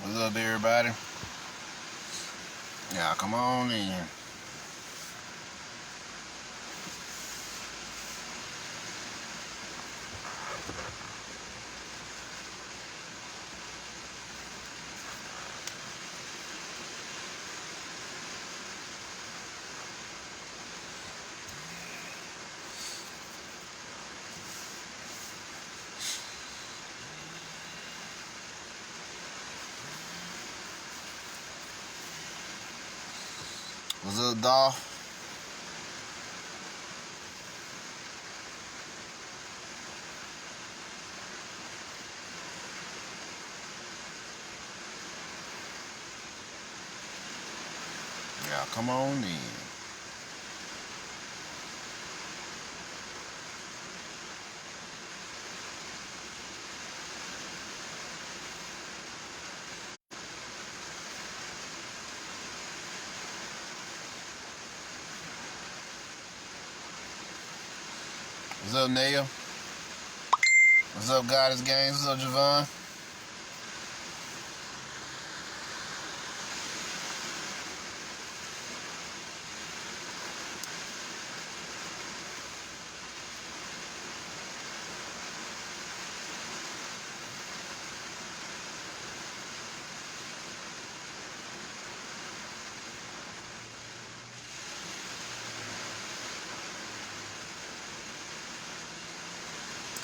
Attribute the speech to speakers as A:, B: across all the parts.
A: What's up, everybody? Yeah, come on in. What's up, Dolph? Yeah, come on in. What's up, Neil? What's up, Goddess Games? What's up, Javon?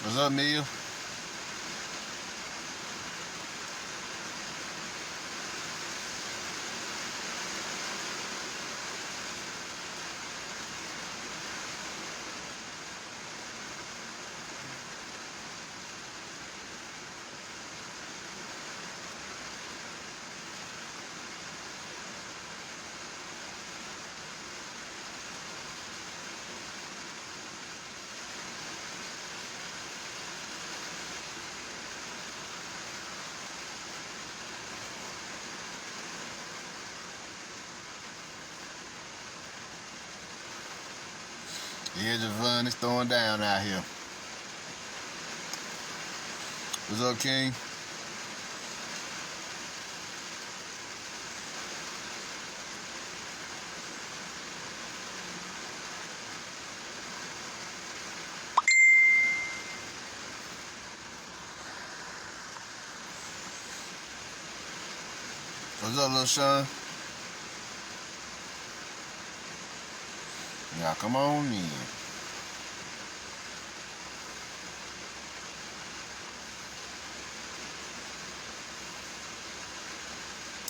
A: What's up, Neil? Yeah, Javon is throwing down out here. What's up, King? What's up, Lil Sean? Yeah, come on in.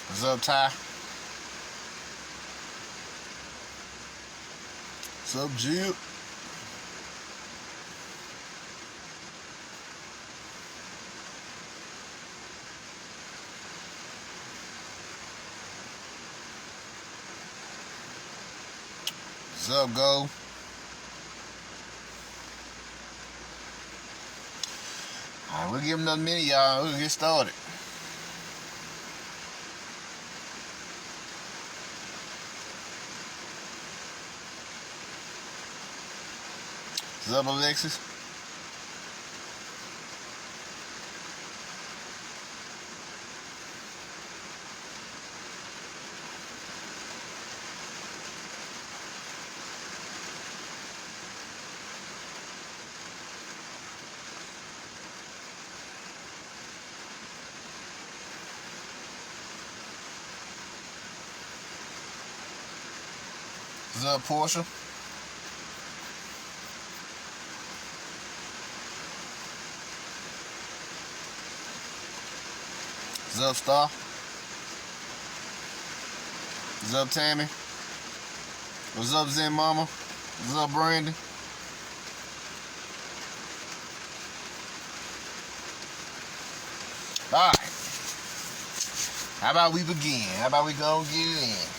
A: What's up, Ty? What's up, Jill? What's up, Go? Alright, we'll give him another minute, y'all. We'll get started. What's up, Alexis? What's up, Portia? What's up, Star? What's up, Tammy? What's up, Zen Mama? What's up, Brandon? Alright. How about we begin? How about we go get it in?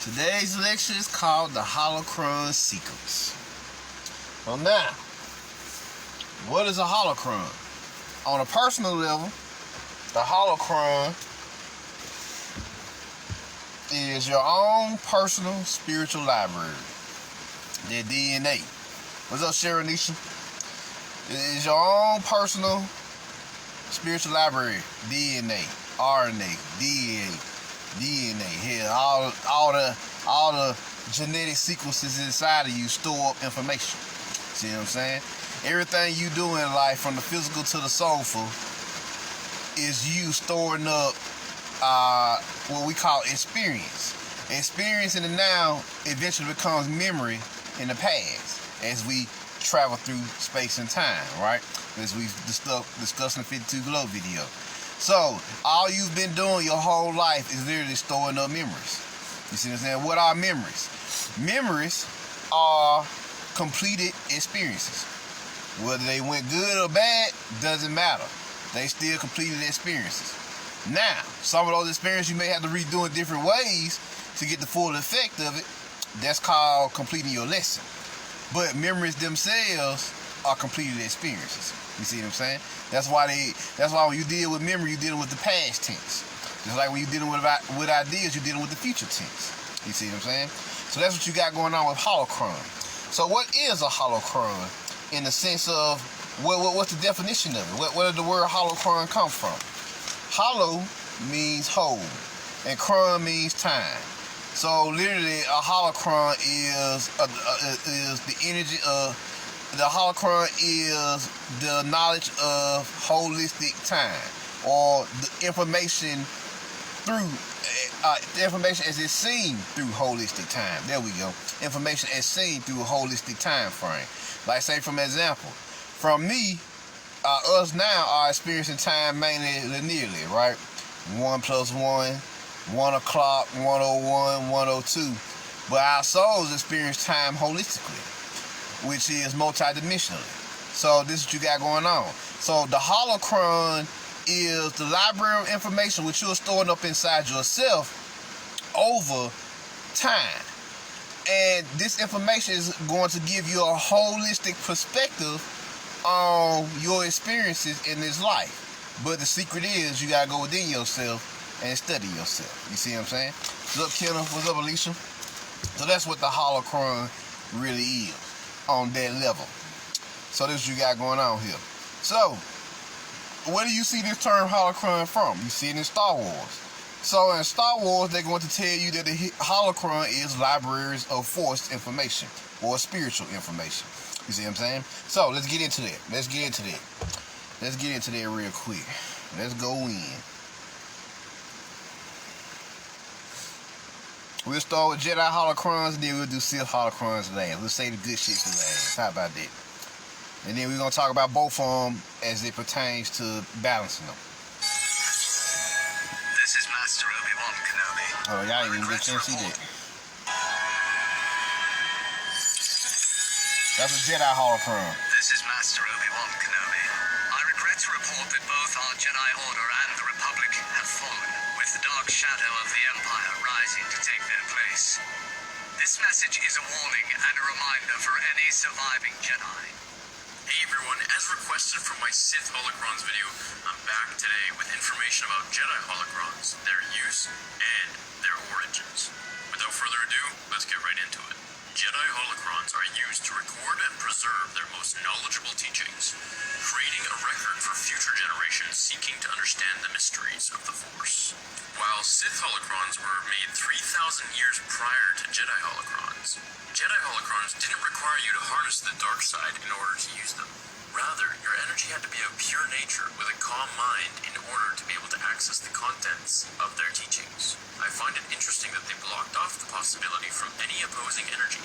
A: Today's lecture is called the Holocron Secrets. So now, what is a holocron? On a personal level, the holocron is your own personal spiritual library. Their DNA. What's up, Sharonisha? It is your own personal spiritual library, DNA, RNA, DNA, hell, all the genetic sequences inside of you store up information. See what I'm saying? Everything you do in life, from the physical to the soulful, is you storing up what we call experience. Experience in the now eventually becomes memory in the past as we travel through space and time, right? As we've discussed in the 52 Glow video. So, all you've been doing your whole life is literally storing up memories. You see what I'm saying? What are memories? Memories are completed experiences. Whether they went good or bad, doesn't matter. They still completed experiences. Now, some of those experiences you may have to redo in different ways to get the full effect of it. That's called completing your lesson. But memories themselves are completed experiences. You see what I'm saying? That's why when you deal with memory, you're dealing with the past tense. Just like when you're dealing with ideas, you're dealing with the future tense. You see what I'm saying? So that's what you got going on with Holocron. So what is a Holocron in the sense of what's the definition of it? Where did the word Holocron come from? Holo means whole, and cron means time. So literally, a holocron is the energy of the holocron is the knowledge of holistic time, or the information through the information as it's seen through holistic time. There we go. Information as seen through a holistic time frame. Like, say, from example, from me, us now are experiencing time mainly linearly, right? 1 + 1. 1 o'clock, 101, 102. But our souls experience time holistically, which is multidimensionally. So this is what you got going on. So the holocron is the library of information which you're storing up inside yourself over time. And this information is going to give you a holistic perspective on your experiences in this life. But the secret is you gotta go within yourself and study yourself. You see what I'm saying? What's up, Kenna? What's up, Alicia? So that's what the holocron really is on that level. So this is what you got going on here. So, where do you see this term holocron from? You see it in Star Wars. So in Star Wars, they're going to tell you that the holocron is libraries of force information or spiritual information. You see what I'm saying? So let's get into that. Let's get into that real quick. Let's go in. We'll start with Jedi holocrons, and then we'll do Sith holocrons last. We'll say the good shit to last. How about that? And then we're going to talk about both of them as it pertains to balancing them.
B: This is Master Obi-Wan Kenobi.
A: Oh, y'all ain't even get a chance to see that. That's a Jedi holocron.
B: This is Master Obi-Wan Kenobi. I regret to report that both our Jedi Order and the Republic have fallen, with the dark shadow of the Empire rising to take their place. This message is a warning and a reminder for any surviving Jedi.
C: Hey everyone, as requested from my Sith Holocrons video, I'm back today with information about Jedi Holocrons, their use, and their origins. Without further ado, let's get right into it. Jedi Holocrons are used to record and preserve their most knowledgeable teachings, creating a record for future generations seeking to understand the mysteries of the Force. While Sith Holocrons were made 3,000 years prior to Jedi Holocrons, Jedi Holocrons didn't require you to harness the dark side in order to use them. Rather, your energy had to be of pure nature with a calm mind in order to be able to access the contents of their teachings. I find it interesting that they blocked off the possibility from any opposing energy,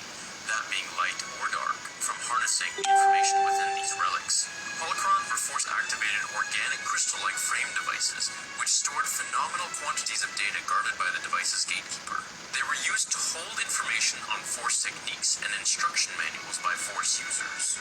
C: that being light or dark, from harnessing information within these relics. Holocrons were force-activated organic crystal-like frame devices, which stored phenomenal quantities of data guarded by the device's gatekeeper. They were used to hold information on Force techniques and instruction manuals by Force users.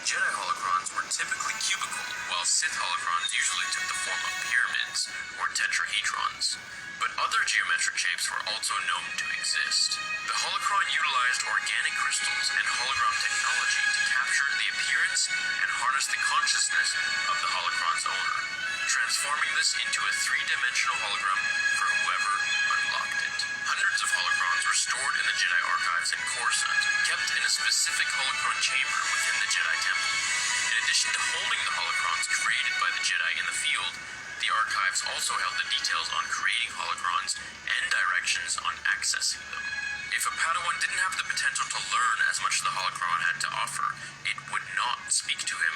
C: Jedi Holocrons were typically cubical, while Sith Holocrons usually took the form of pyramids or tetrahedrons. But other geometric shapes were also known to exist. The Holocron utilized organic crystals and hologram technology to capture the appearance and harness the consciousness of the Holocron's owner, transforming this into a three-dimensional hologram for whoever unlocked it. Hundreds of holocrons were stored in the Jedi archives in Coruscant, kept in a specific holocron chamber within the Jedi Temple. In addition to holding the holocrons created by the Jedi in the field, the archives also held the details on creating holocrons and directions on accessing them. If a Padawan didn't have the potential to learn as much as the holocron had to offer, it would not speak to him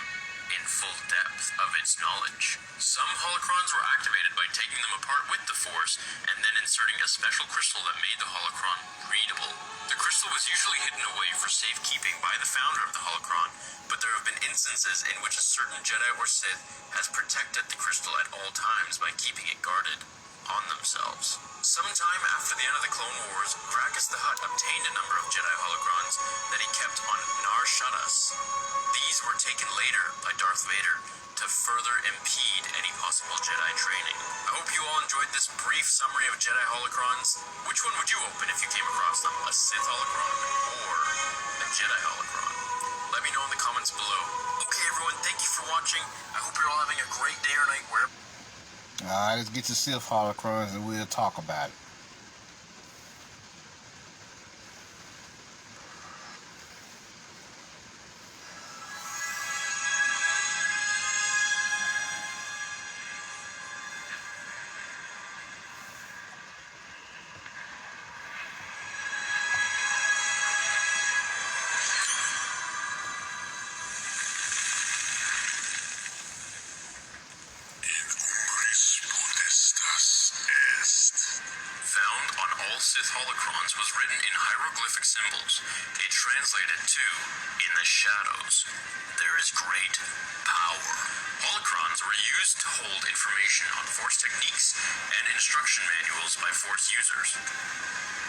C: in full depth of its knowledge. Some holocrons were activated by taking them apart with the Force and then inserting a special crystal that made the holocron readable. The crystal was usually hidden away for safekeeping by the founder of the holocron, but there have been instances in which a certain Jedi or Sith has protected the crystal at all times by keeping it guarded on themselves. Sometime after the end of the Clone Wars, Gracchus the Hutt obtained a number of Jedi holocrons that he kept on Nar Shaddas. These were taken later by Darth Vader to further impede any possible Jedi training. I hope you all enjoyed this brief summary of Jedi holocrons. Which one would you open if you came across them? A Sith holocron or a Jedi holocron? Let me know in the comments below. Okay everyone, thank you for watching. I hope you're all having a great day or night wherever.
A: Alright, let's get to Sith holocrons and we'll talk about it.
C: Found on all Sith holocrons was written in hieroglyphic symbols. It translated to, "In the shadows, there is great power." Holocrons were used to hold information on Force techniques and instruction manuals by Force users.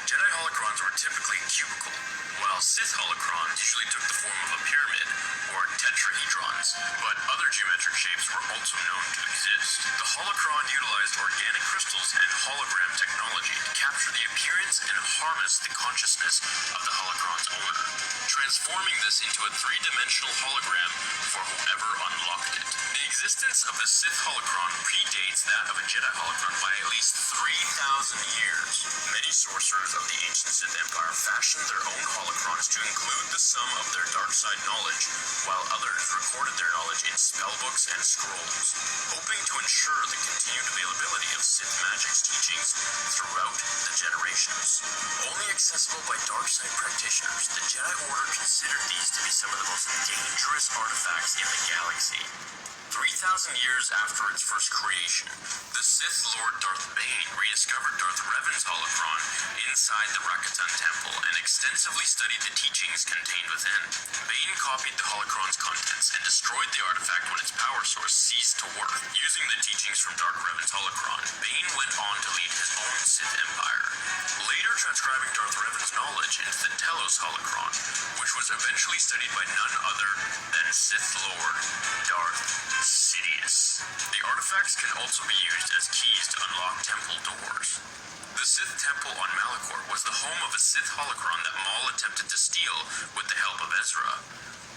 C: Jedi holocrons were typically cubical, while Sith holocrons usually took the form of a pyramid or tetrahedrons, but other geometric shapes were also known to exist. The holocron utilized organic crystals and hologram technology to capture the appearance and harness the consciousness of the holocron's owner, transforming this into a three-dimensional hologram for whoever unlocked it. The existence of the Sith holocron predates that of a Jedi holocron by at least 3,000 years. Many sorcerers of the ancient Sith Empire fashioned their own holocrons to include the sum of their dark side knowledge, while others recorded their knowledge in spellbooks and scrolls, hoping to ensure the continued availability of Sith magic's teachings throughout the generations. Only accessible by dark side practitioners, the Jedi Order considered these to be some of the most dangerous artifacts in the galaxy. 3,000 years after its first creation, the Sith Lord Darth Bane rediscovered Darth Revan's holocron inside the Rakatan Temple and extensively studied the teachings contained within. Bane copied the holocron's contents and destroyed the artifact when its power source ceased to work. Using the teachings from Darth Revan's holocron, Bane went on to lead his own Sith Empire, later transcribing Darth Revan's knowledge into the Telos holocron, which was eventually studied by none other than Sith Lord Darth Sidious. The artifacts can also be used as keys to unlock temple doors. The Sith Temple on Malachor was the home of a Sith holocron that Maul attempted to steal with the help of Ezra.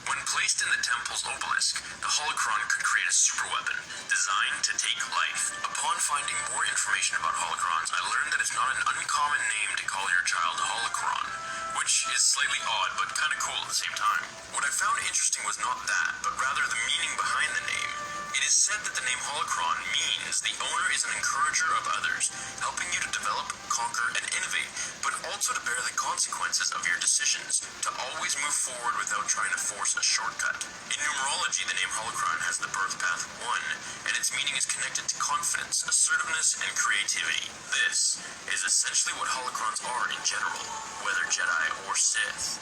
C: When placed in the temple's obelisk, the holocron could create a superweapon designed to take life. Upon finding more information about holocrons, I learned that it's not an uncommon name to call your child a holocron, which is slightly odd but kind of cool at the same time. What I found interesting was not that, but rather the meaning behind the name. It is said that the name holocron means the owner is an encourager of others, helping you to develop, conquer, and innovate, but also to bear the consequences of your decisions, to always move forward without trying to force a shortcut. In numerology, the name holocron has the birth path 1, and its meaning is connected to confidence, assertiveness, and creativity. This is essentially what holocrons are in general, whether Jedi or Sith.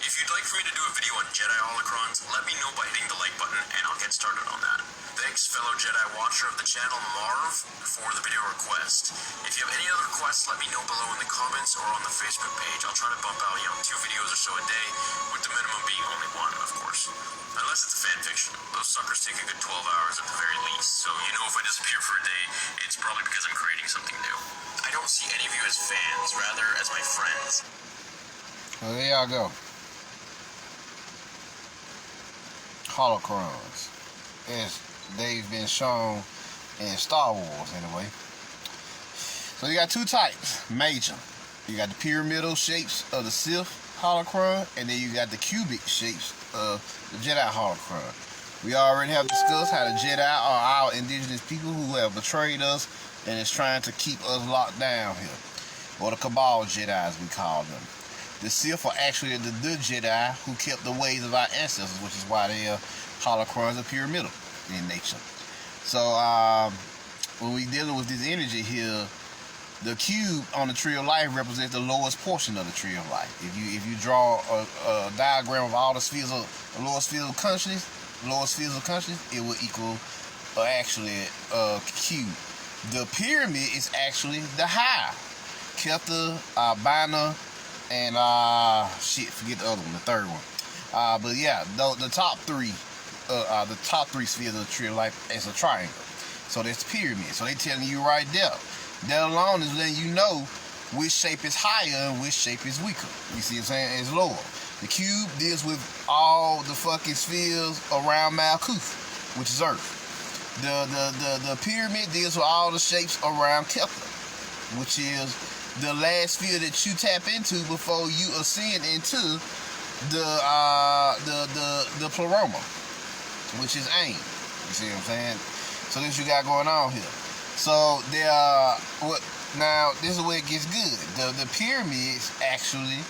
C: If you'd like for me to do a video on Jedi holocrons, let me know by hitting the like button and I'll get started on that. Thanks, fellow Jedi watcher of the channel, Marv, for the video request. If you have any other requests, let me know below in the comments or on the Facebook page. I'll try to bump out, 2 videos or so a day, with the minimum being only 1, of course. Unless it's a fan fiction. Those suckers take a good 12 hours at the very least, so if I disappear for a day, it's probably because I'm creating something new. I don't see any of you as fans, rather as my friends.
A: Well, there y'all go. Holocrons, as they've been shown in Star Wars anyway. So you got 2 types, major. You got the pyramidal shapes of the Sith holocron, and then you got the cubic shapes of the Jedi holocron. We already have discussed how the Jedi are our indigenous people who have betrayed us and is trying to keep us locked down here. Or the Cabal Jedi, as we call them. The Sith are actually the Jedi who kept the ways of our ancestors, which is why they are holocrons are pyramidal in nature. So, when we dealing with this energy here, the cube on the tree of life represents the lowest portion of the tree of life. If you draw a diagram of all the spheres of the lowest spheres of consciousness, it will equal actually a cube. The pyramid is actually the hive. Kepta, Bina, and forget the other one, the third one. But yeah, the top three spheres of the tree of life is a triangle. So that's pyramid. So they telling you right there. That alone is letting you know which shape is higher and which shape is weaker. You see what I'm saying? It's lower. The cube deals with all the fucking spheres around Malkuth, which is Earth. The pyramid deals with all the shapes around Kepler, which is the last sphere that you tap into before you ascend into the pleroma, which is AIM. You see what I'm saying? So this you got going on here. So now this is where it gets good. The pyramids actually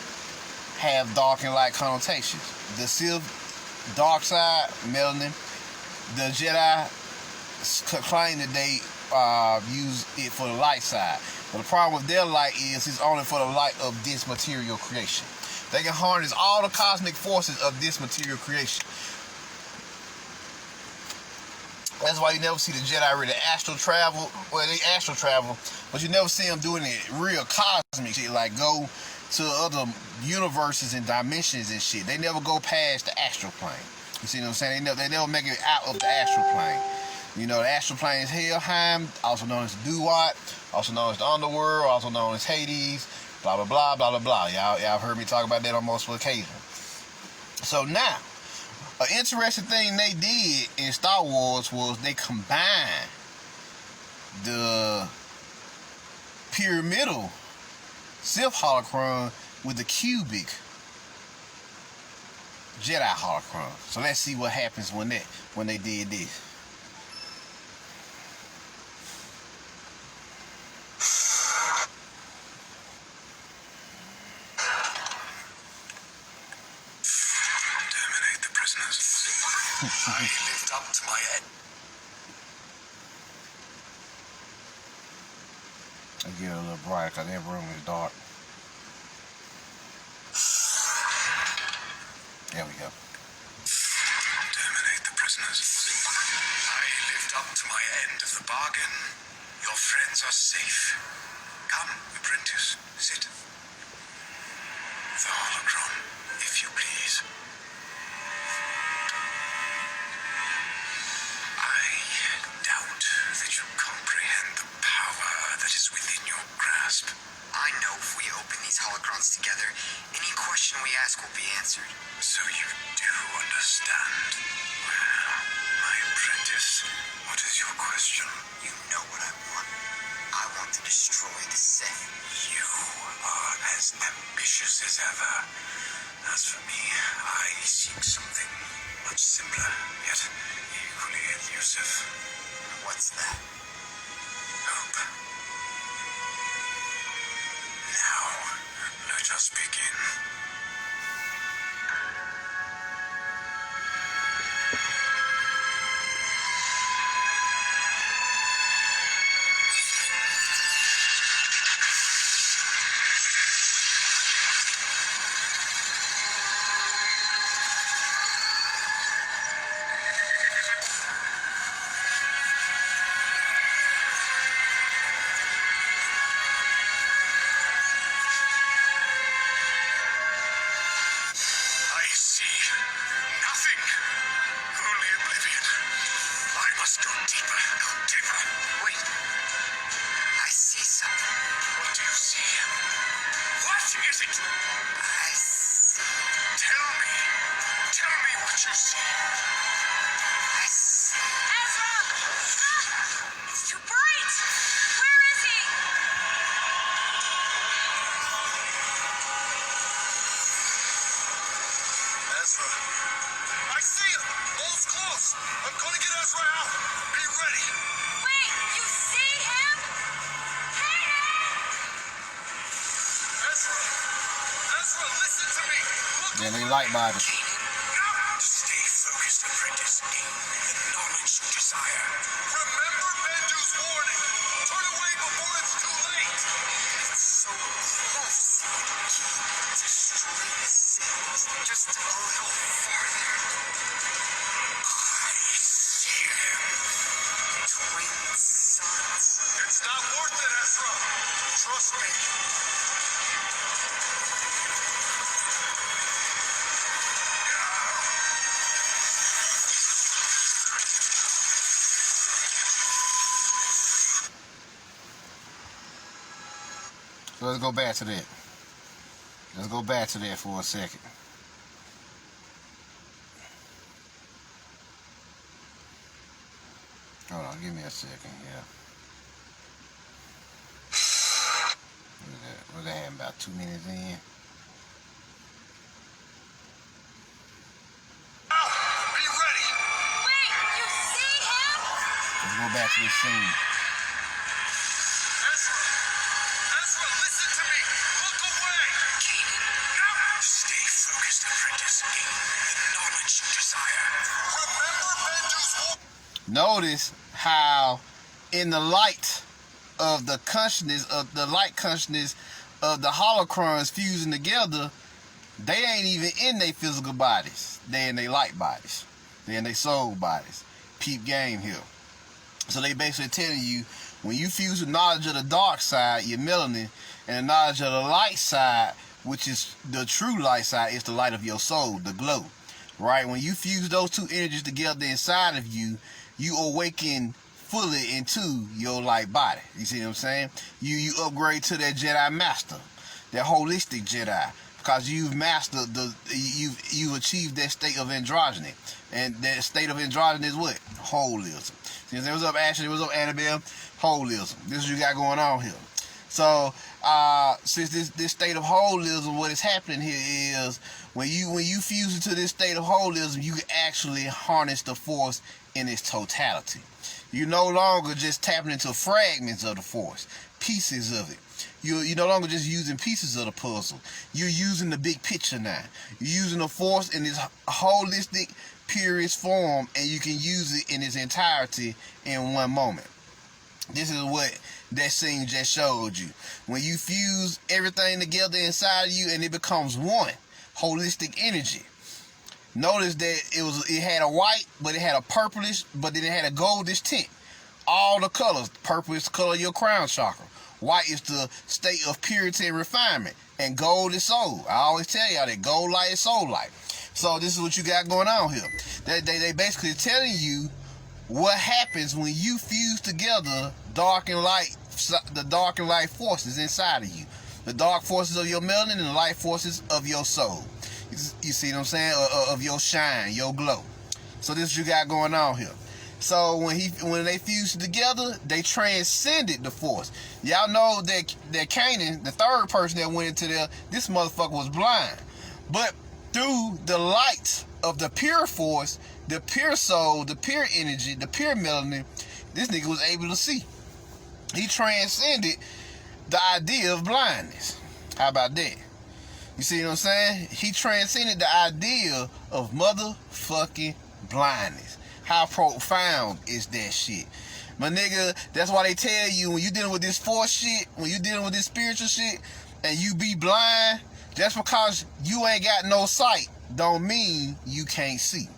A: have dark and light connotations. The Sith, dark side, melanin. The Jedi claim that they use it for the light side. But the problem with their light is it's only for the light of this material creation. They can harness all the cosmic forces of this material creation. That's why you never see the Jedi really astral travel. Well, they astral travel, but you never see them doing it real cosmic shit, like go to other universes and dimensions and shit. They never go past the astral plane. You see what I'm saying? They never make it out of the astral plane. You know, the astral plane is Helheim, also known as the Duat, also known as the Underworld, also known as Hades, blah, blah, blah, blah, blah, blah. Y'all have heard me talk about that on multiple occasions. So now, an interesting thing they did in Star Wars was they combined the pyramidal Sith holocron with the cubic Jedi holocron. So let's see what happens when they did this.
B: I lift up to my head.
A: I get it a little brighter because that room is dark. There we go.
B: Terminate the prisoners. I lift up to my end of the bargain. Your friends are safe. Come, apprentice, sit. The holocron, if you please. That you comprehend the power that is within your grasp. I know if we open these holocrons together, any question we ask will be answered. So you do understand. Well, my apprentice, what is your question? You know what I want. I want to destroy the Sith. You are as ambitious as ever. As for me, I seek something much simpler, yet equally elusive. What's that? Hope. Now, let us begin.
D: I see him! All's close!
A: Yeah, they light bodies.
B: Stay focused, apprentice. Gain the knowledge you desire. Remember Bendu's warning. Turn away before it's too late. It's so close. Keep destroying the sins just a little farther. I see him. Twin sons. It's not worth it, Ezra. Trust me.
A: So let's go back to that. Let's go back to that for a second. Hold on, give me a second, yeah. What that happened about 2 minutes in?
B: Be ready.
D: Wait, you see him?
A: Let's go back to this scene.
B: Ezra, listen to me. Look away. Kanan, stay focused, apprentice. Gain the knowledge you desire. Remember Bendu's warning.
A: Notice how in the light of the consciousness of the light consciousness of the holocrons fusing together, they ain't even in their physical bodies. They in their light bodies. They in their soul bodies. Peep game here. So they basically telling you, when you fuse the knowledge of the dark side, your melanin, and the knowledge of the light side, which is the true light side, is the light of your soul, the glow. Right? When you fuse those two energies together inside of you, you awaken fully into your light body. You see what I'm saying? You upgrade to that Jedi Master, that holistic Jedi, because you've mastered you've achieved that state of androgyny, and that state of androgyny is what? Holism. See, what's up, Ashley? What's up, Annabelle? Holism. This is what you got going on here. So since this state of holism, what is happening here is when you fuse into this state of holism, you can actually harness the force in its totality. You're no longer just tapping into fragments of the force, pieces of it. You're no longer just using pieces of the puzzle. You're using the big picture now. You're using the force in its holistic, purest form, and you can use it in its entirety in one moment. This is what that scene just showed you. When you fuse everything together inside of you and it becomes one holistic energy. Notice that it had a white, but it had a purplish, but then it had a goldish tint. All the colors. Purple is the color of your crown chakra. White is the state of purity and refinement. And gold is soul. I always tell y'all that gold light is soul light. So this is what you got going on here. They basically telling you what happens when you fuse together dark and light, the dark and light forces inside of you. The dark forces of your melanin and the light forces of your soul. You see what I'm saying? Of your shine, your glow. So this is what you got going on here. So when they fused together, they transcended the force. Y'all know that Kanan, the third person that went into there, this motherfucker was blind. But through the light of the pure force, the pure soul, the pure energy, the pure melanin, this nigga was able to see. He transcended the idea of blindness. How about that? You see what I'm saying? He transcended the idea of motherfucking blindness. How profound is that shit? My nigga, that's why they tell you when you dealing with this force shit, when you dealing with this spiritual shit, and you be blind, just because you ain't got no sight, don't mean you can't see.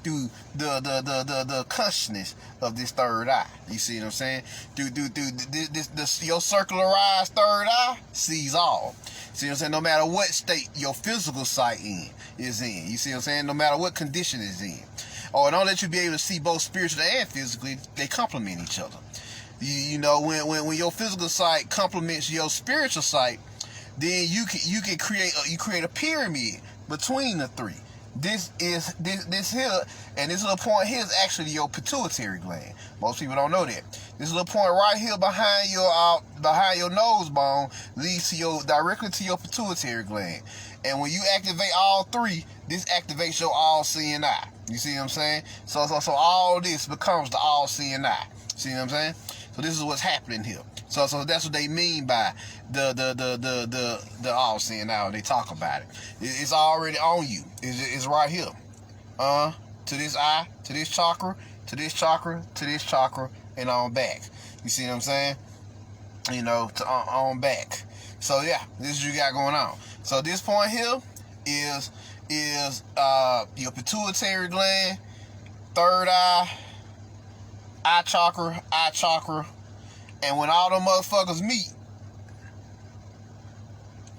A: Through the consciousness of this third eye. You see what I'm saying? Through this your circularized third eye sees all. See what I'm saying? No matter what state your physical sight is in. You see what I'm saying? No matter what condition it's in. Oh, and don't let you be able to see both spiritually and physically. They complement each other. You know, when your physical sight complements your spiritual sight, then you can create a pyramid between the three. This here, and this little point here is actually your pituitary gland. Most people don't know that. This little point right here behind your nose bone leads to directly to your pituitary gland. And when you activate all three, this activates your all-seeing eye. You see what I'm saying? So all this becomes the all-seeing eye. See what I'm saying? So this is what's happening here. So that's what they mean by the all seeing now. They talk about it. It's already on you. It's right here. To this eye, to this chakra, to this chakra, to this chakra, and on back. You see what I'm saying? You know, to on back. So yeah, this is what you got going on. So this point here is your pituitary gland, third eye chakra, and when all them motherfuckers meet,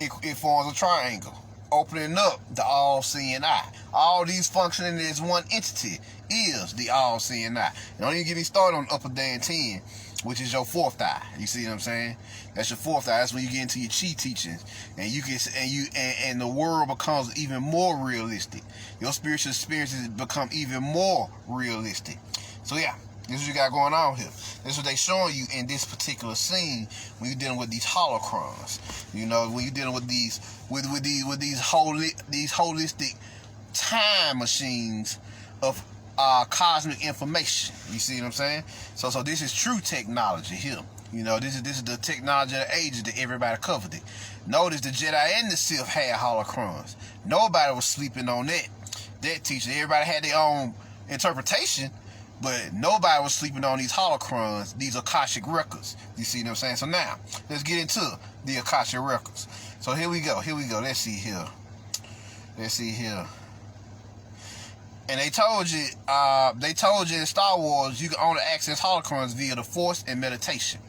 A: it forms a triangle, opening up the all-seeing eye. All these functioning as one entity is the all-seeing eye. Don't even get me started on upper Dan 10, which is your fourth eye. You see what I'm saying? That's your fourth eye. That's when you get into your chi teachings, and and the world becomes even more realistic. Your spiritual experiences become even more realistic. So yeah, this is what you got going on here. This is what they showing you in this particular scene when you're dealing with these holocrons. You know, when you're dealing with these holistic time machines of cosmic information. You see what I'm saying? So this is true technology here. You know, this is the technology of the ages that everybody covered it. Notice the Jedi and the Sith had holocrons. Nobody was sleeping on that teaching. Everybody had their own interpretation, but nobody was sleeping on these holocrons, these Akashic Records. You see what I'm saying? So now, let's get into the Akashic Records. So here we go. Let's see here. And they told you in Star Wars you can only access holocrons via the Force and meditation.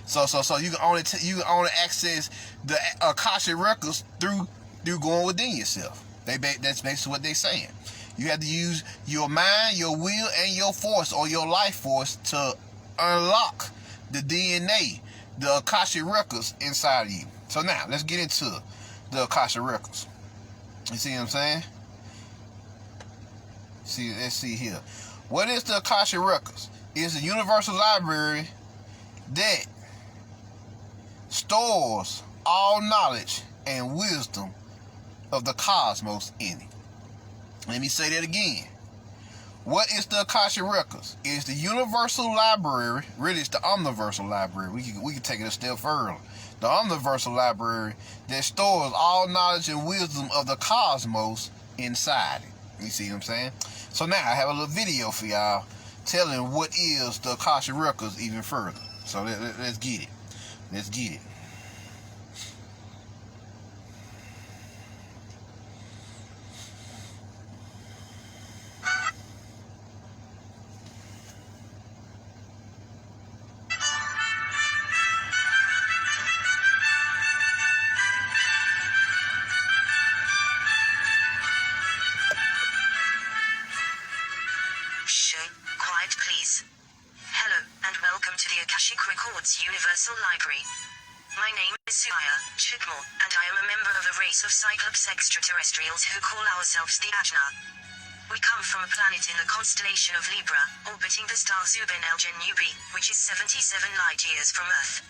A: So you can only access the Akashic Records through going within yourself. That's basically what they're saying. You have to use your mind, your will, and your force or your life force to unlock the DNA, the Akashic Records inside of you. So now let's get into the Akashic Records. You see what I'm saying? Let's see here. What is the Akashic Records? It's a universal library that stores all knowledge and wisdom of the cosmos in it. Let me say that again. What is the Akashic Records? It's the universal library. Really, it's the omniversal library. We can take it a step further. The omniversal library that stores all knowledge and wisdom of the cosmos inside it. You see what I'm saying? So now I have a little video for y'all telling what is the Akashic Records even further. So let's get it. Let's get it.
E: Quiet please. Hello, and welcome to the Akashic Records Universal Library. My name is Suaya Chitmore, and I am a member of a race of Cyclops extraterrestrials who call ourselves the Ajna. We come from a planet in the constellation of Libra, orbiting the star Zubin el-Janubi, which is 77 light years from Earth.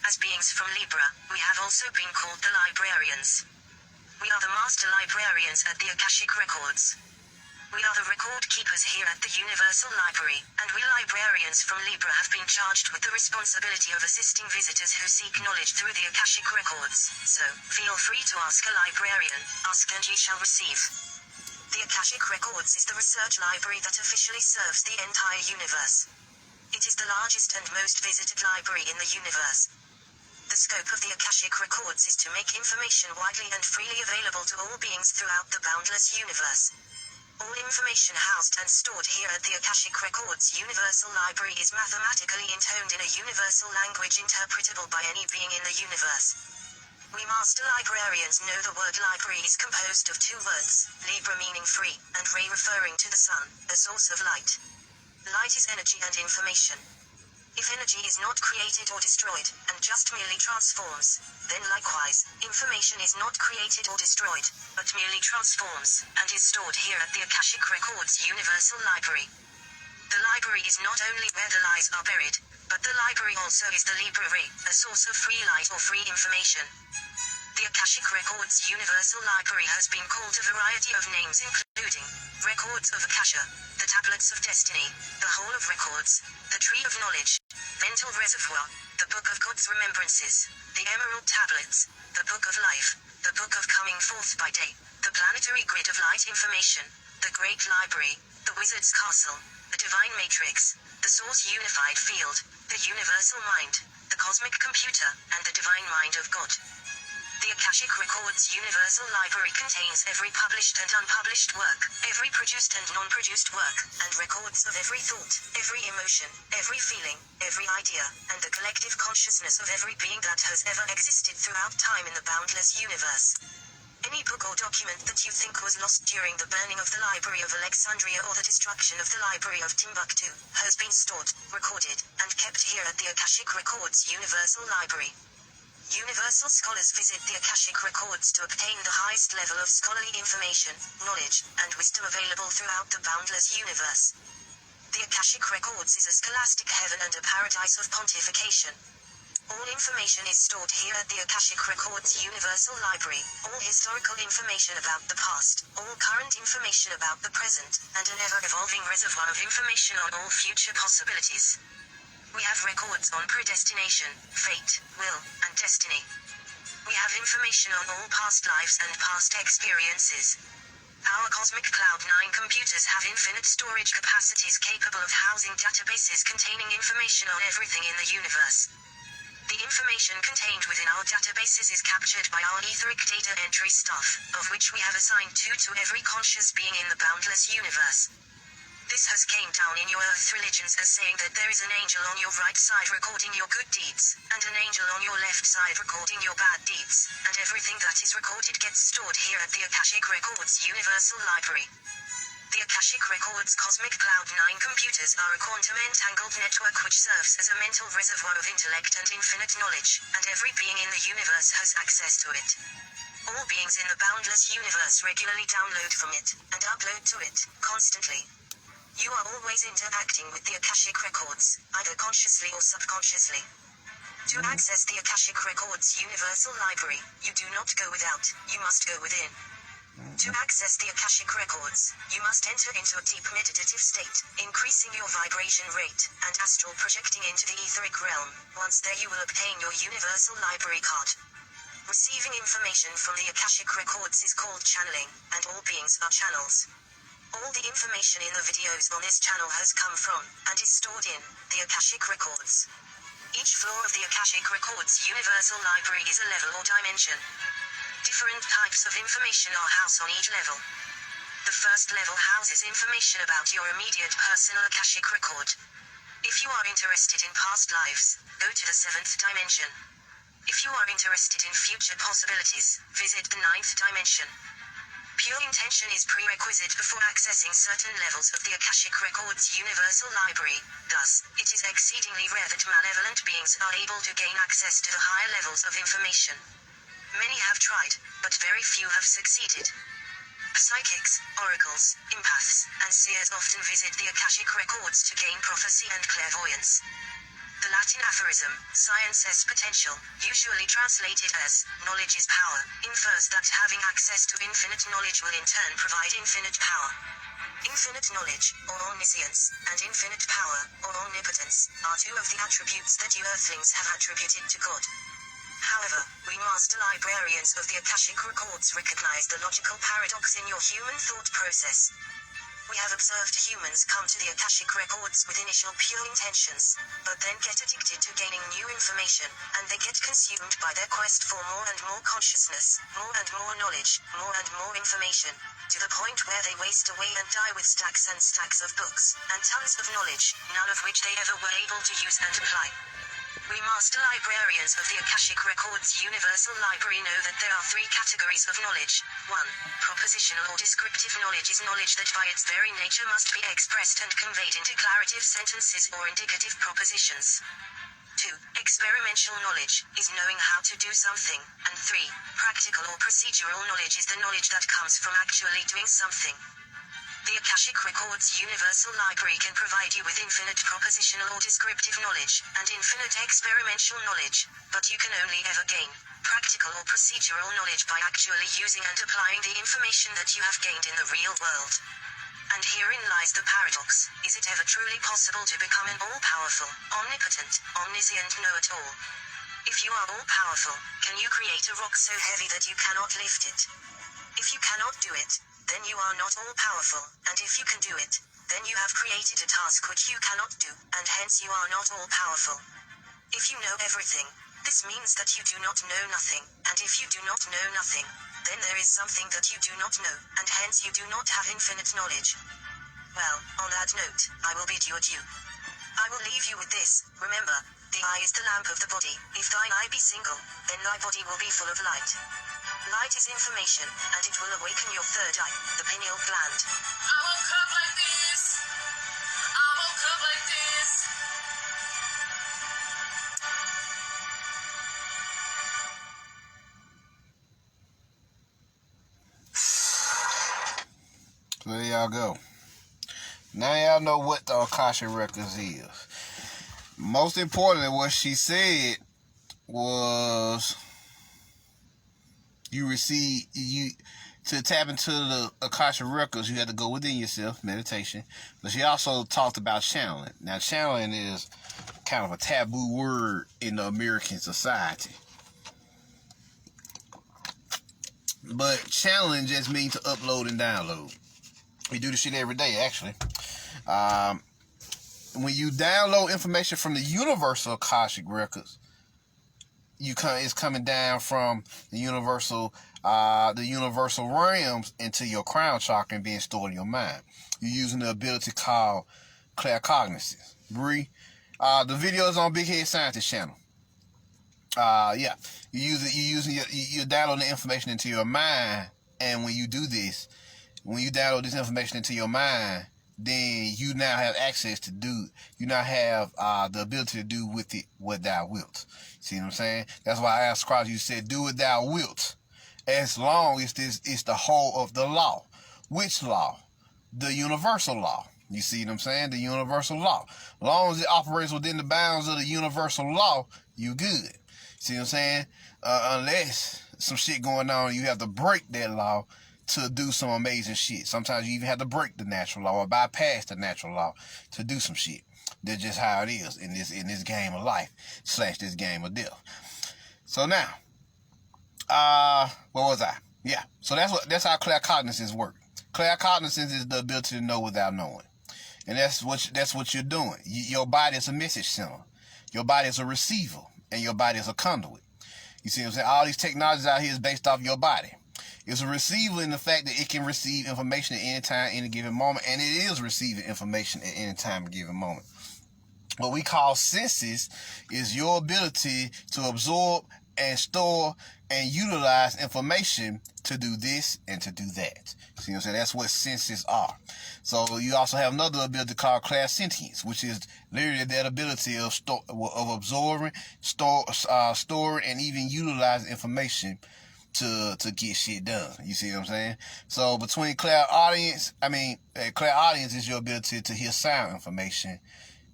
E: As beings from Libra, we have also been called the Librarians. We are the master librarians at the Akashic Records. We are the record keepers here at the Universal Library, and we librarians from Libra have been charged with the responsibility of assisting visitors who seek knowledge through the Akashic Records. So, feel free to ask a librarian, ask and ye shall receive. The Akashic Records is the research library that officially serves the entire universe. It is the largest and most visited library in the universe. The scope of the Akashic Records is to make information widely and freely available to all beings throughout the boundless universe. All information housed and stored here at the Akashic Records Universal Library is mathematically intoned in a universal language interpretable by any being in the universe. We master librarians know the word library is composed of two words, Libra meaning free, and Re referring to the sun, a source of light. Light is energy and information. If energy is not created or destroyed, and just merely transforms, then likewise, information is not created or destroyed, but merely transforms, and is stored here at the Akashic Records Universal Library. The library is not only where the lies are buried, but the library also is the Libra Ray, a source of free light or free information. The Akashic Records Universal Library has been called a variety of names including Records of Akasha, the Tablets of Destiny, the Hall of Records, the Tree of Knowledge, Mental Reservoir, the Book of God's Remembrances, the Emerald Tablets, the Book of Life, the Book of Coming Forth by Day, the Planetary Grid of Light Information, the Great Library, the Wizard's Castle, the Divine Matrix, the Source Unified Field, the Universal Mind, the Cosmic Computer, and the Divine Mind of God. The Akashic Records Universal Library contains every published and unpublished work, every produced and non-produced work, and records of every thought, every emotion, every feeling, every idea, and the collective consciousness of every being that has ever existed throughout time in the boundless universe. Any book or document that you think was lost during the burning of the Library of Alexandria or the destruction of the Library of Timbuktu, has been stored, recorded, and kept here at the Akashic Records Universal Library. Universal scholars visit the Akashic Records to obtain the highest level of scholarly information, knowledge, and wisdom available throughout the boundless universe. The Akashic Records is a scholastic heaven and a paradise of pontification. All information is stored here at the Akashic Records Universal Library, all historical information about the past, all current information about the present, and an ever-evolving reservoir of information on all future possibilities. We have records on predestination, fate, will, and destiny. We have information on all past lives and past experiences. Our Cosmic Cloud 9 computers have infinite storage capacities capable of housing databases containing information on everything in the universe. The information contained within our databases is captured by our etheric data entry staff, of which we have assigned 2 to every conscious being in the boundless universe. This has came down in your earth religions as saying that there is an angel on your right side recording your good deeds, and an angel on your left side recording your bad deeds, and everything that is recorded gets stored here at the Akashic Records Universal Library. The Akashic Records Cosmic Cloud 9 computers are a quantum entangled network which serves as a mental reservoir of intellect and infinite knowledge, and every being in the universe has access to it. All beings in the boundless universe regularly download from it, and upload to it, constantly. You are always interacting with the Akashic Records, either consciously or subconsciously. To access the Akashic Records Universal Library, you do not go without, you must go within. To access the Akashic Records, you must enter into a deep meditative state, increasing your vibration rate, and astral projecting into the etheric realm. Once there you will obtain your Universal Library card. Receiving information from the Akashic Records is called channeling, and all beings are channels. All the information in the videos on this channel has come from, and is stored in, the Akashic Records. Each floor of the Akashic Records Universal Library is a level or dimension. Different types of information are housed on each level. The first level houses information about your immediate personal Akashic record. If you are interested in past lives, go to the 7th dimension. If you are interested in future possibilities, visit the 9th dimension. Pure intention is prerequisite before accessing certain levels of the Akashic Records Universal Library. Thus, it is exceedingly rare that malevolent beings are able to gain access to the higher levels of information. Many have tried, but very few have succeeded. Psychics, oracles, empaths, and seers often visit the Akashic Records to gain prophecy and clairvoyance. The Latin aphorism, science has potential, usually translated as, knowledge is power, infers that having access to infinite knowledge will in turn provide infinite power. Infinite knowledge, or omniscience, and infinite power, or omnipotence, are 2 of the attributes that you earthlings have attributed to God. However, we master librarians of the Akashic Records recognize the logical paradox in your human thought process. We have observed humans come to the Akashic Records with initial pure intentions, but then get addicted to gaining new information, and they get consumed by their quest for more and more consciousness, more and more knowledge, more and more information, to the point where they waste away and die with stacks and stacks of books, and tons of knowledge, none of which they ever were able to use and apply. We master librarians of the Akashic Records Universal Library know that there are 3 categories of knowledge. 1. Propositional or descriptive knowledge is knowledge that by its very nature must be expressed and conveyed in declarative sentences or indicative propositions. 2. Experimental knowledge is knowing how to do something. And 3. Practical or procedural knowledge is the knowledge that comes from actually doing something. The Akashic Records Universal Library can provide you with infinite propositional or descriptive knowledge, and infinite experimental knowledge, but you can only ever gain practical or procedural knowledge by actually using and applying the information that you have gained in the real world. And herein lies the paradox. Is it ever truly possible to become an all-powerful, omnipotent, omniscient know-it-all? If you are all-powerful, can you create a rock so heavy that you cannot lift it? If you cannot do it, then you are not all-powerful, and if you can do it, then you have created a task which you cannot do, and hence you are not all-powerful. If you know everything, this means that you do not know nothing, and if you do not know nothing, then there is something that you do not know, and hence you do not have infinite knowledge. Well, on that note, I will bid you adieu. I will leave you with this. Remember, the eye is the lamp of the body. If thine eye be single, then thy body will be full of light. Light is information, and it will awaken your third eye, the pineal gland.
D: I woke up like this. I woke up like this.
A: So there y'all go. Now y'all know what the Akashic Records is. Most importantly, what she said was to tap into the Akashic Records, you have to go within yourself, meditation. But she also talked about channeling. Now, channeling is kind of a taboo word in the American society. But channeling just means to upload and download. We do this shit every day, actually. When you download information from the Universal Akashic Records, it's coming down from the universal realms into your crown chakra and being stored in your mind. You're using the ability called claircognizance. Bree, the video is on Big Head Scientist channel. Yeah, you're downloading the information into your mind, and when you do this, when you download this information into your mind, then you now have access to you now have the ability to do with it what thou wilt. See what I'm saying? That's why I asked Cross, you said, do what thou wilt. As long as it's the whole of the law. Which law? The universal law. You see what I'm saying? The universal law. As long as it operates within the bounds of the universal law, you good. See what I'm saying? Unless some shit going on, you have to break that law to do some amazing shit. Sometimes you even have to break the natural law or bypass the natural law to do some shit. That's just how it is in this game of life / this game of death. So now, what was I? Yeah. So that's how claircognizance works. Claircognizance is the ability to know without knowing, and that's what you're doing. Your body is a message center. Your body is a receiver, and your body is a conduit. You see what I'm saying? All these technologies out here is based off your body. It's a receiver in the fact that it can receive information at any time, any given moment, and it is receiving information at any time, given moment. What we call senses is your ability to absorb and store and utilize information to do this and to do that. See what I'm saying? That's what senses are. So you also have another ability called clairsentience, which is literally that ability of absorbing, storing, and even utilizing information to get shit done. You see what I'm saying? So between clairaudience is your ability to hear sound information.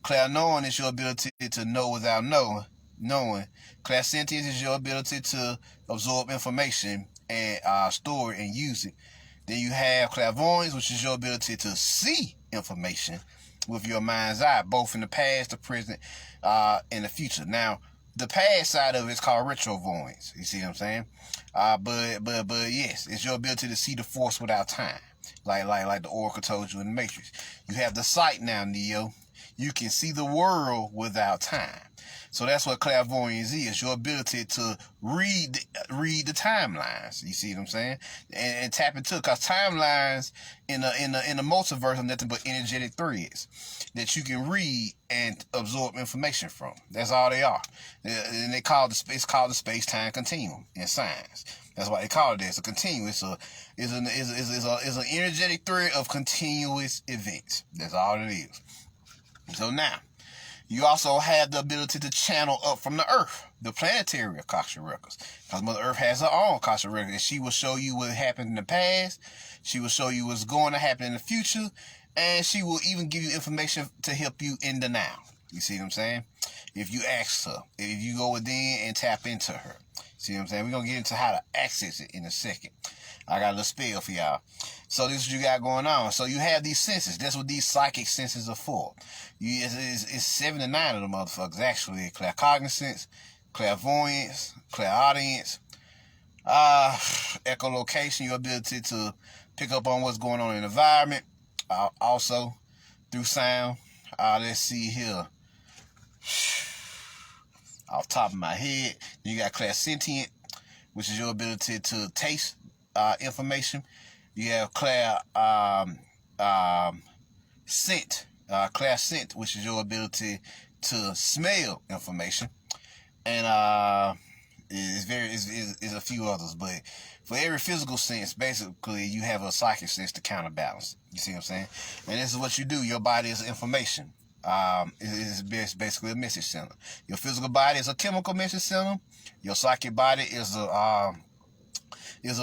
A: Clairknowing is your ability to know without knowing. Clairsentience is your ability to absorb information and store it and use it. Then you have clairvoyance, which is your ability to see information with your mind's eye, both in the past, the present, and the future. Now, the past side of it is called retrovoyance. You see what I'm saying? But yes, it's your ability to see the force without time, like the Oracle told you in the Matrix. You have the sight now, Neo. You can see the world without time. So that's what clairvoyance is, your ability to read the timelines. You see what I'm saying? And tap into it, because timelines in the multiverse are nothing but energetic threads that you can read and absorb information from. That's all they are. And it's called the space-time continuum in science. That's why they call it that. It's a continuum. It's an energetic thread of continuous events. That's all it is. So now, you also have the ability to channel up from the Earth, the planetary Akashic Records. Because Mother Earth has her own Akashic Records. And she will show you what happened in the past. She will show you what's going to happen in the future. And she will even give you information to help you in the now. You see what I'm saying? If you ask her, if you go within and tap into her. See what I'm saying? We're going to get into how to access it in a second. I got a little spell for y'all. So this is what you got going on. So you have these senses. That's what these psychic senses are for. It's 7 to 9 of them motherfuckers, actually. Claircognizance, clairvoyance, clairaudience, echolocation, your ability to pick up on what's going on in the environment, also through sound. Let's see here. Off the top of my head, you got clairsentient, which is your ability to taste information. You have clairscent, which is your ability to smell information, and is a few others. But for every physical sense, basically, you have a psychic sense to counterbalance. You see what I'm saying? And this is what you do. Your body is information. It's basically a message center. Your physical body is a chemical message center. Your psychic body is a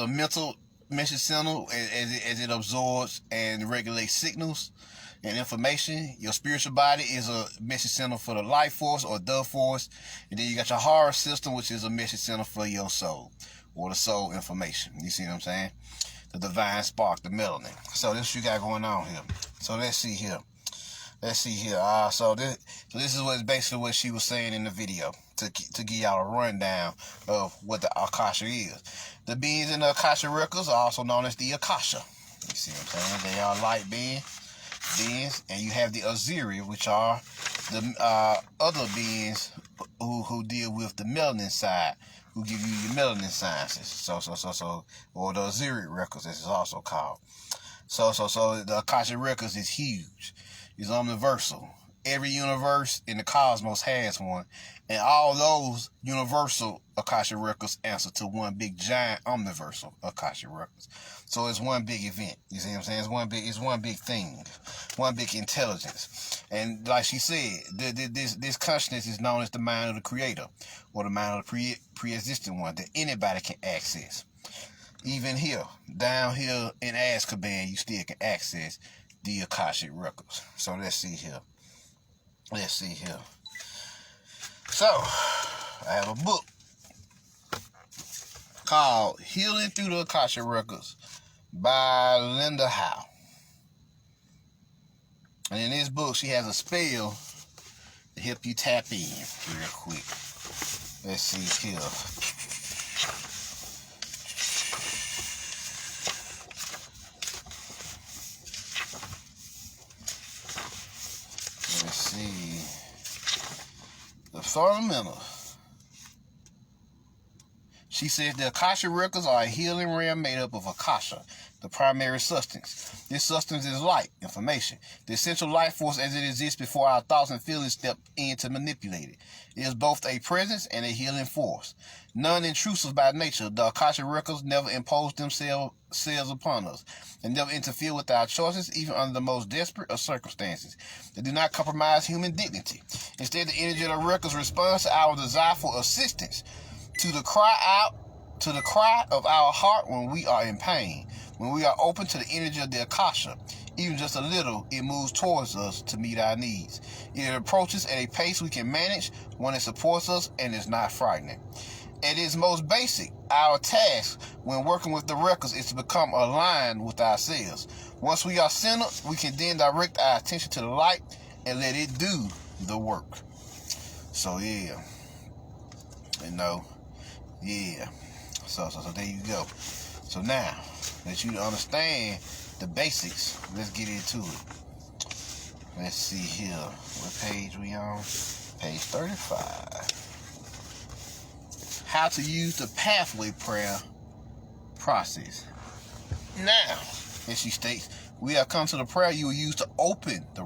A: mental message center as it absorbs and regulates signals and information. Your spiritual body is a message center for the life force or the force. And then you got your horror system, which is a message center for your soul or the soul information. You see what I'm saying? The divine spark, the melanin. So this is what you got going on here. So let's see here. So this is basically what she was saying in the video to give y'all a rundown of what the Akasha is. The beings in the Akasha Records are also known as the Akasha. You see what I'm saying? They are light beings, and you have the Aziri, which are the other beings who deal with the melanin side, who give you your melanin sciences. So, or the Aziri Records, as it's also called. So the Akasha Records is huge. It's omniversal. Every universe in the cosmos has one, and all those universal Akasha Records answer to one big giant omniversal Akasha Records. So it's one big event. You see what I'm saying? It's one big thing, one big intelligence. And like she said, this consciousness is known as the mind of the creator, or the mind of the pre-existing one that anybody can access. Even here, down here in Azkaban, you still can access the Akashic Records. So let's see here. So, I have a book called Healing Through the Akashic Records by Linda Howe. And in this book, she has a spell to help you tap in real quick. Let's see here. Let's see. The fundamentals. She says the Akasha Records are a healing realm made up of Akasha, the primary substance. This substance is light, information, the essential life force as it exists before our thoughts and feelings step in to manipulate it. It is both a presence and a healing force. Non-intrusive by nature, the Akasha Records never impose themselves upon us and never interfere with our choices, even under the most desperate of circumstances. They do not compromise human dignity. Instead, the energy of the records responds to our desire for assistance, to the cry of our heart when we are in pain. When we are open to the energy of the Akasha, even just a little, it moves towards us to meet our needs. It approaches at a pace we can manage, one that supports us and is not frightening. At its most basic, our task when working with the records is to become aligned with ourselves. Once we are centered, we can then direct our attention to the light and let it do the work. So yeah. So there you go. So now that you understand the basics, let's get into it. Let's see here. What page we on? Page 35. How to use the pathway prayer process. Now, as she states, we have come to the prayer you will use to open the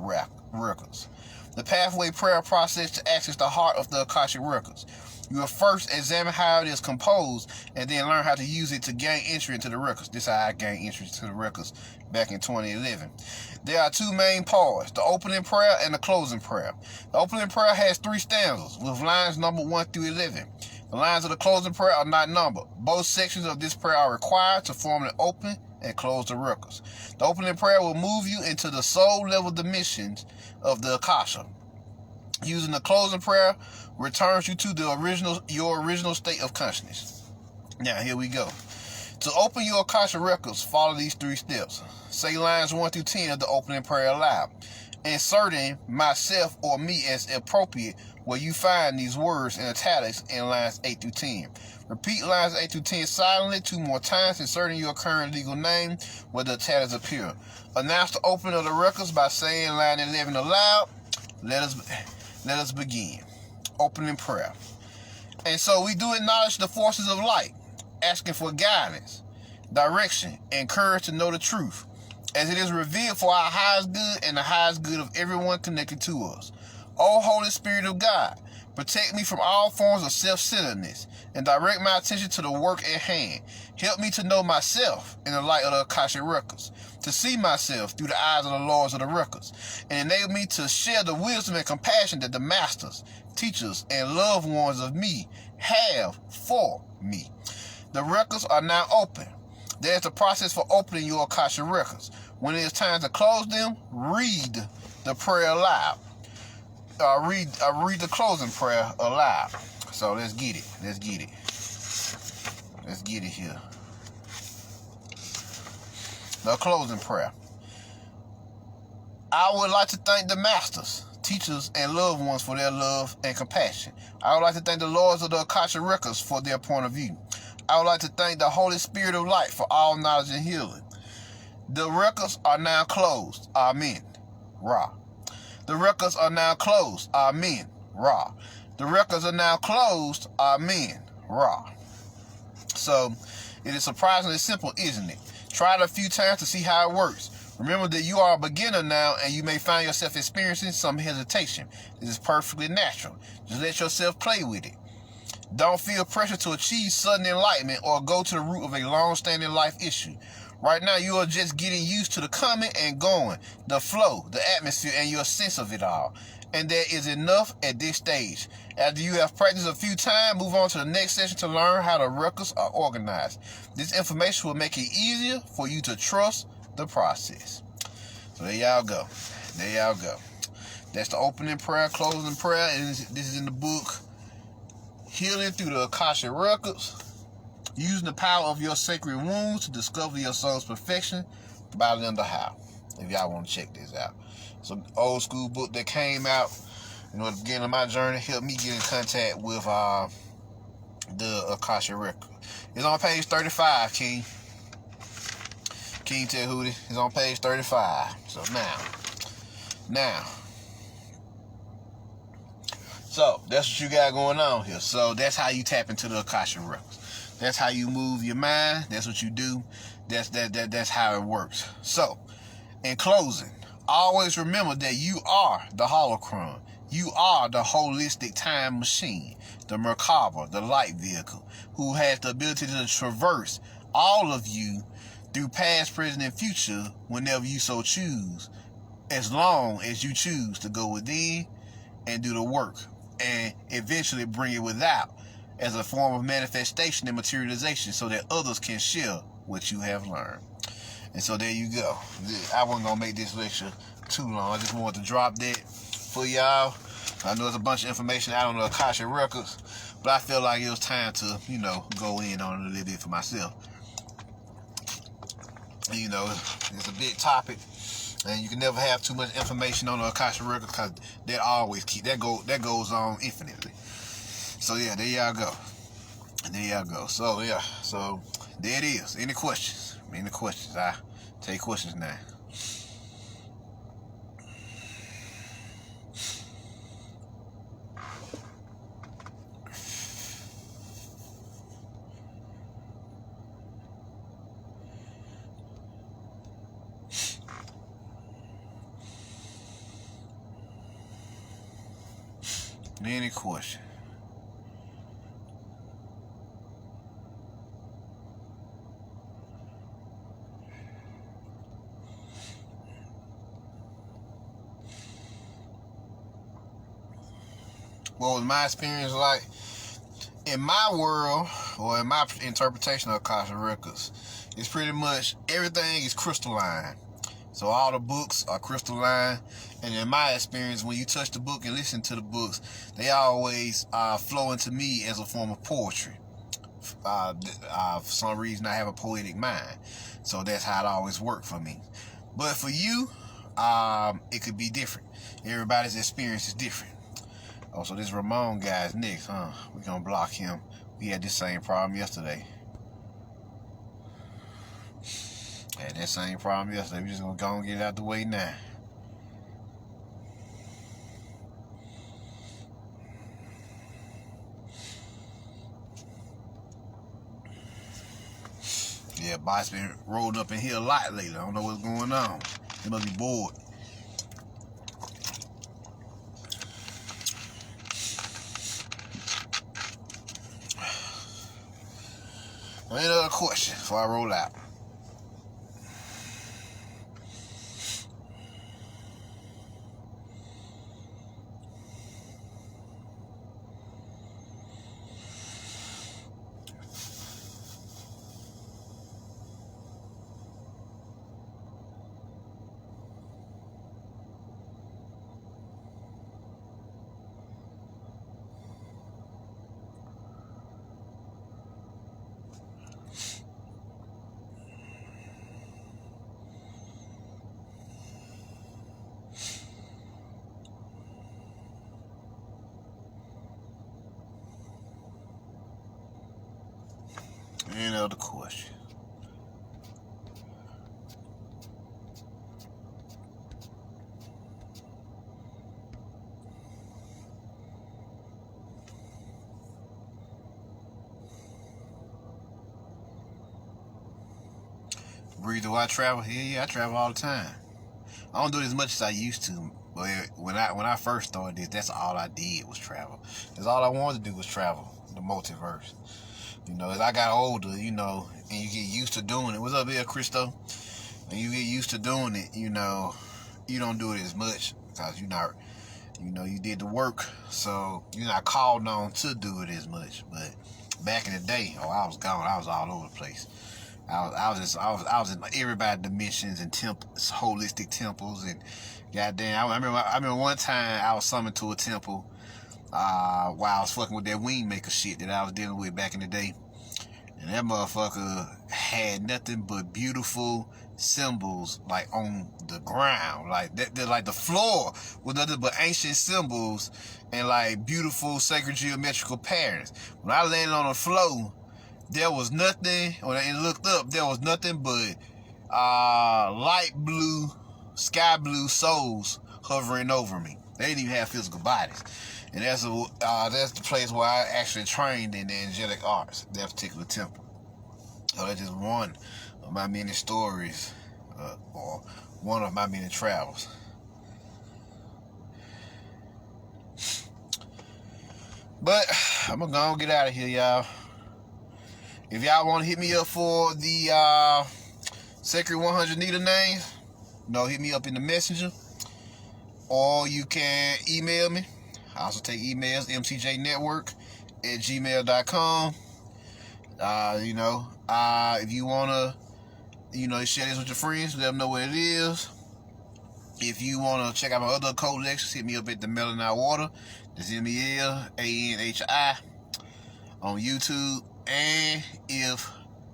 A: records. The pathway prayer process to access the heart of the Akashic Records. You will first examine how it is composed and then learn how to use it to gain entry into the records. This is how I gained entry to the records back in 2011. There are two main parts, the opening prayer and the closing prayer. The opening prayer has 3 stanzas with lines numbered 1 through 11. The lines of the closing prayer are not numbered. Both sections of this prayer are required to form the open and close the records. The opening prayer will move you into the soul level dimensions of the Akasha. Using the closing prayer returns you to your original state of consciousness. Now here we go. To open your Akashic Records, follow these 3 steps. Say lines 1 through 10 of the opening prayer aloud, inserting myself or me as appropriate where you find these words in italics in lines 8 through 10. Repeat lines 8 through 10 silently 2 more times, inserting your current legal name where the italics appear. Announce the opening of the records by saying line 11 aloud. Let us begin. Opening prayer. And so we do acknowledge the forces of light, asking for guidance, direction, and courage to know the truth, as it is revealed for our highest good and the highest good of everyone connected to us. O Holy Spirit of God, protect me from all forms of self-centeredness and direct my attention to the work at hand. Help me to know myself in the light of the Akashic Records, to see myself through the eyes of the Lords of the Records, and enable me to share the wisdom and compassion that the masters, teachers, and loved ones of me have for me. The records are now open. There's a process for opening your Akashic Records. When it is time to close them, read the prayer aloud. Read the closing prayer aloud. So let's get it. Let's get it here. The closing prayer. I would like to thank the masters, teachers, and loved ones for their love and compassion. I would like to thank the Lords of the Akashic Records for their point of view. I would like to thank the Holy Spirit of Light for all knowledge and healing. The records are now closed. Amen. Ra. The records are now closed. Amen. Ra. The records are now closed. Amen. Ra. So, it is surprisingly simple, isn't it? Try it a few times to see how it works. Remember that you are a beginner now and you may find yourself experiencing some hesitation. This is perfectly natural. Just let yourself play with it. Don't feel pressure to achieve sudden enlightenment or go to the root of a long-standing life issue. Right now, you are just getting used to the coming and going, the flow, the atmosphere, and your sense of it all. And that is enough at this stage. After you have practiced a few times, move on to the next session to learn how the records are organized. This information will make it easier for you to trust the process. So there y'all go. There y'all go. That's the opening prayer, closing prayer, and this is in the book Healing Through the Akashic Records. Using the power of your sacred wounds to discover your soul's perfection by Linda Howe. If y'all want to check this out. It's an old school book that came out, at the beginning of my journey, helped me get in contact with the Akashic Record. It's on page 35, King. King Tehudi. It's on page 35. So now. So that's what you got going on here. So that's how you tap into the Akashic Records. That's how you move your mind. That's what you do. That's how it works. So, in closing, always remember that you are the Holocron. You are the holistic time machine, the Merkaba, the light vehicle, who has the ability to traverse all of you through past, present, and future whenever you so choose, as long as you choose to go within and do the work and eventually bring it without as a form of manifestation and materialization so that others can share what you have learned. And so there you go. I wasn't going to make this lecture too long. I just wanted to drop that for y'all. I know there's a bunch of information out on the Akashic Records, but I felt like it was time to, go in on it a little bit for myself. It's a big topic, and you can never have too much information on the Akashic Records because that goes on infinitely. So yeah, there y'all go. So yeah, so there it is. Any questions? I take questions now. Any question? What was my experience like? In my world, or in my interpretation of Akashic Records, it's pretty much everything is crystalline. So all the books are crystalline, and in my experience, when you touch the book and listen to the books, they always flow into me as a form of poetry, For some reason, I have a poetic mind, so that's how it always worked for me. But for you, it could be different. Everybody's experience is different. Oh, so this Ramon guy's next, huh? We're gonna block him. We had this same problem yesterday. Had that same problem yesterday. We just gonna go and get it out the way now. Yeah, boss been rolled up in here a lot lately. I don't know what's going on. He must be bored. Any other question before I roll out? Any other question? Breathe, do I travel? Yeah, I travel all the time. I don't do it as much as I used to. But when I first started this, that's all I did was travel. That's all I wanted to do was travel, the multiverse. You know, as I got older, you know, and you get used to doing it. What's up here, Christo? When you get used to doing it, you know, you don't do it as much because you're not, you know, you did the work, so you're not called on to do it as much. But back in the day, I was gone. I was all over the place. I was in everybody's dimensions and temples, holistic temples, and goddamn, I remember one time I was summoned to a temple while I was fucking with that wing maker shit that I was dealing with back in the day, and that motherfucker had nothing but beautiful symbols like on the ground, like that, like the floor was nothing but ancient symbols and like beautiful sacred geometrical patterns. When I landed on the floor, there was nothing. When I looked up, there was nothing but light blue, sky blue souls hovering over me. They didn't even have physical bodies, and that's the place where I actually trained in the angelic arts. That particular temple. So that's just one of my many stories, or one of my many travels. But I'm gonna go and get out of here, y'all. If y'all want to hit me up for the Sacred 100 Needle names, hit me up in the messenger. Or you can email me. I also take emails, mcjnetwork@gmail.com. If you want to, share this with your friends, let them know what it is. If you want to check out my other occult lectures, hit me up at the Melanite Water. That's MELANHI on YouTube. And if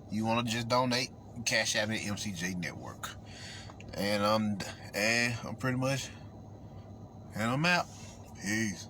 A: you want to just donate, Cashapp at MCJ Network. And I'm pretty much, and I'm out. Peace.